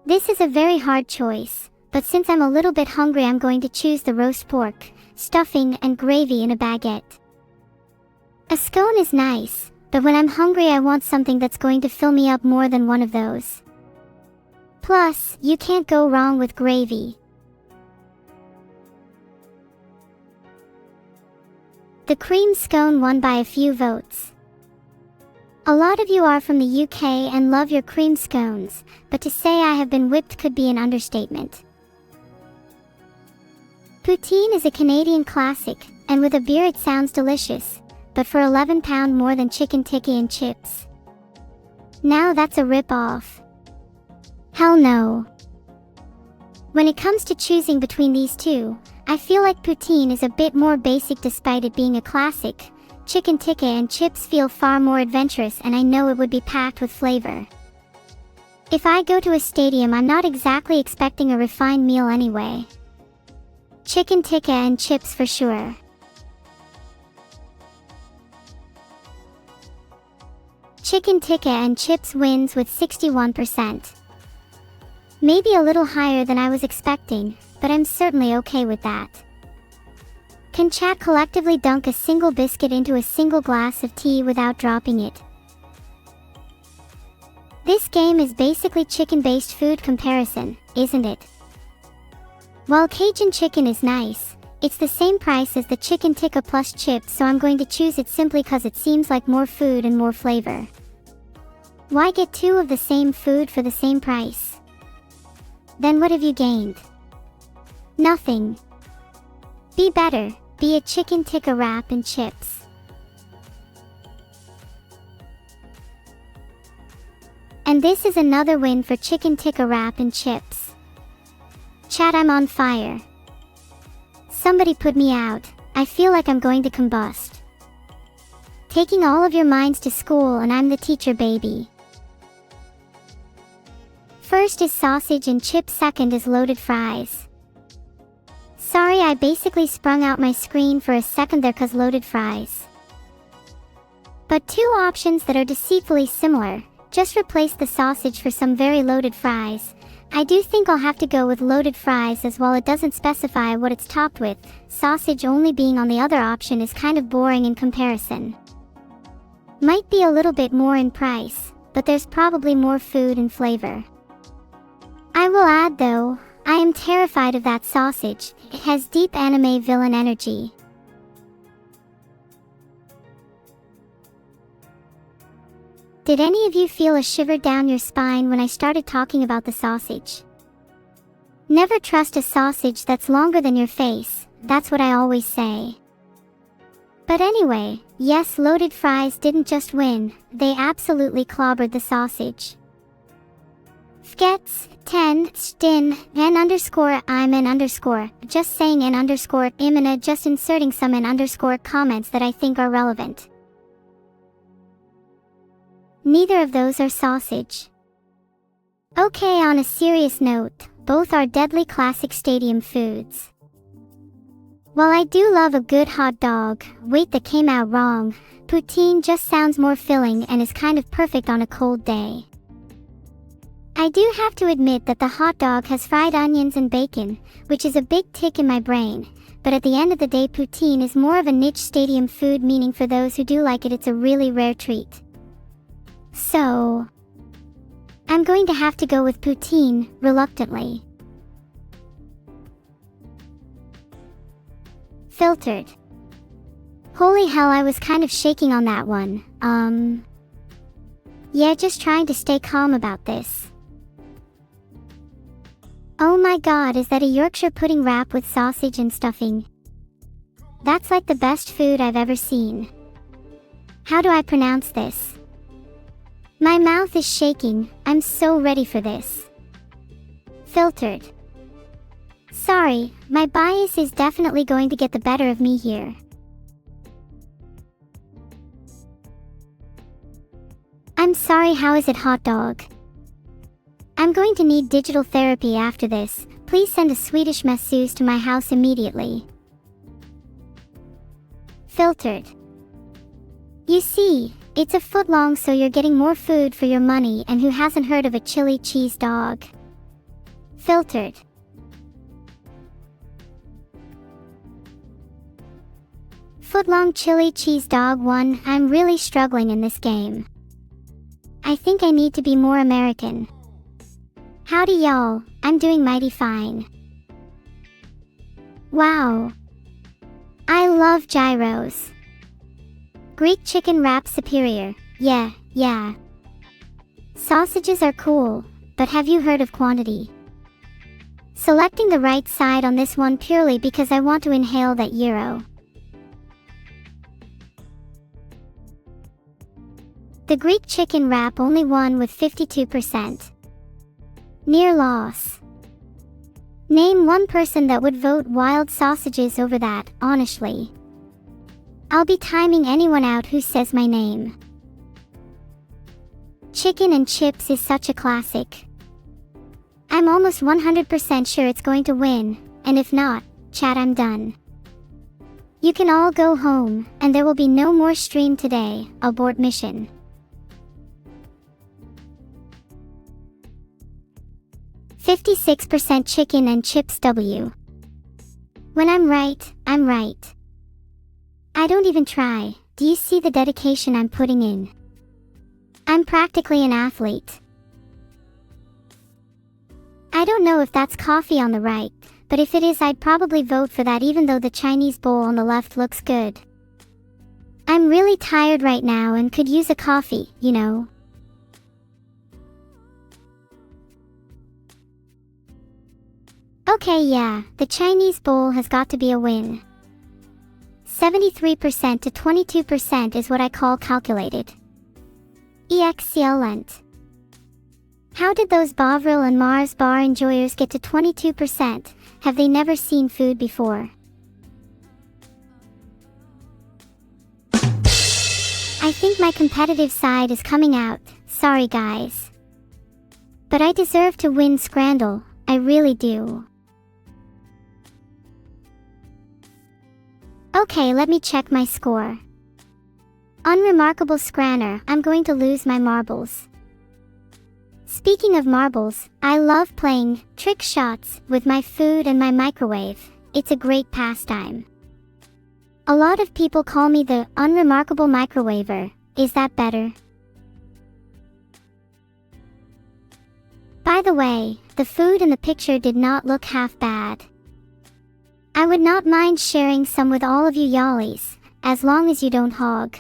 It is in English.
This is a very hard choice, but since I'm a little bit hungry, I'm going to choose the roast pork, stuffing, and gravy in a baguette. A scone is nice, but when I'm hungry I want something that's going to fill me up more than one of those. Plus, you can't go wrong with gravy. The cream scone won by a few votes. A lot of you are from the UK and love your cream scones, but to say I have been whipped could be an understatement. Poutine is a Canadian classic, and with a beer it sounds delicious, but for £11 more than chicken tikka and chips. Now that's a rip-off. Hell no. When it comes to choosing between these two, I feel like poutine is a bit more basic despite it being a classic. Chicken tikka and chips feel far more adventurous, and I know it would be packed with flavor. If I go to a stadium, I'm not exactly expecting a refined meal anyway. Chicken tikka and chips for sure. Chicken tikka and chips wins with 61%. Maybe a little higher than I was expecting, but I'm certainly okay with that. Can chat collectively dunk a single biscuit into a single glass of tea without dropping it? This game is basically chicken-based food comparison, isn't it? While Cajun chicken is nice, it's the same price as the chicken tikka plus chips, so I'm going to choose it simply cause it seems like more food and more flavor. Why get two of the same food for the same price? Then what have you gained? Nothing. Be better. Be a chicken tikka wrap and chips. And this is another win for chicken tikka wrap and chips. Chat, I'm on fire. Somebody put me out. I feel like I'm going to combust. Taking all of your minds to school and I'm the teacher, baby. First is sausage and chips, second is loaded fries. Sorry, I basically sprung out my screen for a second there cause loaded fries. But two options that are deceitfully similar. Just replace the sausage for some very loaded fries. I do think I'll have to go with loaded fries, as while it doesn't specify what it's topped with, sausage only being on the other option is kind of boring in comparison. Might be a little bit more in price, but there's probably more food and flavor. I will add though, I am terrified of that sausage. It has deep anime villain energy. Did any of you feel a shiver down your spine when I started talking about the sausage? Never trust a sausage that's longer than your face, that's what I always say. But anyway, yes, loaded fries didn't just win, they absolutely clobbered the sausage. Fgets, 10, stin, n underscore, I'm n underscore, just saying n underscore, imina, just inserting some n underscore comments that I think are relevant. Neither of those are sausage. Okay, on a serious note, both are deadly classic stadium foods. While I do love a good hot dog, wait, that came out wrong, poutine just sounds more filling and is kind of perfect on a cold day. I do have to admit that the hot dog has fried onions and bacon, which is a big tick in my brain, but at the end of the day poutine is more of a niche stadium food, meaning for those who do like it, it's a really rare treat. So, I'm going to have to go with poutine, reluctantly. Filtered. Holy hell, I was kind of shaking on that one. Yeah, just trying to stay calm about this. Oh my god, is that a Yorkshire pudding wrap with sausage and stuffing? That's like the best food I've ever seen. How do I pronounce this? My mouth is shaking, I'm so ready for this. Filtered. Sorry, my bias is definitely going to get the better of me here. I'm sorry, how is it, hot dog? I'm going to need digital therapy after this. Please send a Swedish masseuse to my house immediately. Filtered. You see, it's a foot long, so you're getting more food for your money, and who hasn't heard of a chili cheese dog? Filtered. Footlong chili cheese dog 1. I'm really struggling in this game. I think I need to be more American. Howdy y'all, I'm doing mighty fine. Wow. I love gyros. Greek chicken wrap superior. Yeah. Sausages are cool, but have you heard of quantity? Selecting the right side on this one purely because I want to inhale that gyro. The Greek chicken wrap only won with 52%. Near loss. Name one person that would vote wild sausages over that, honestly. I'll be timing anyone out who says my name. Chicken and chips is such a classic. I'm almost 100% sure it's going to win, and if not, chat, I'm done. You can all go home, and there will be no more stream today. Abort mission. %56% chicken and chips W. When I'm right, I'm right. I don't even try. Do you see the dedication I'm putting in? I'm practically an athlete. I don't know if that's coffee on the right, but if it is, I'd probably vote for that even though the Chinese bowl on the left looks good. I'm really tired right now and could use a coffee, you know. Okay, yeah, the Chinese bowl has got to be a win. 73% to 22% is what I call calculated. Excellent. How did those Bovril and Mars bar enjoyers get to 22%? Have they never seen food before? I think my competitive side is coming out, sorry guys. But I deserve to win scrandle, I really do. Okay, let me check my score. Unremarkable scranner, I'm going to lose my marbles. Speaking of marbles, I love playing trick shots with my food and my microwave. It's a great pastime. A lot of people call me the unremarkable microwaver. Is that better? By the way, the food in the picture did not look half bad. I would not mind sharing some with all of you y'allies, as long as you don't hog.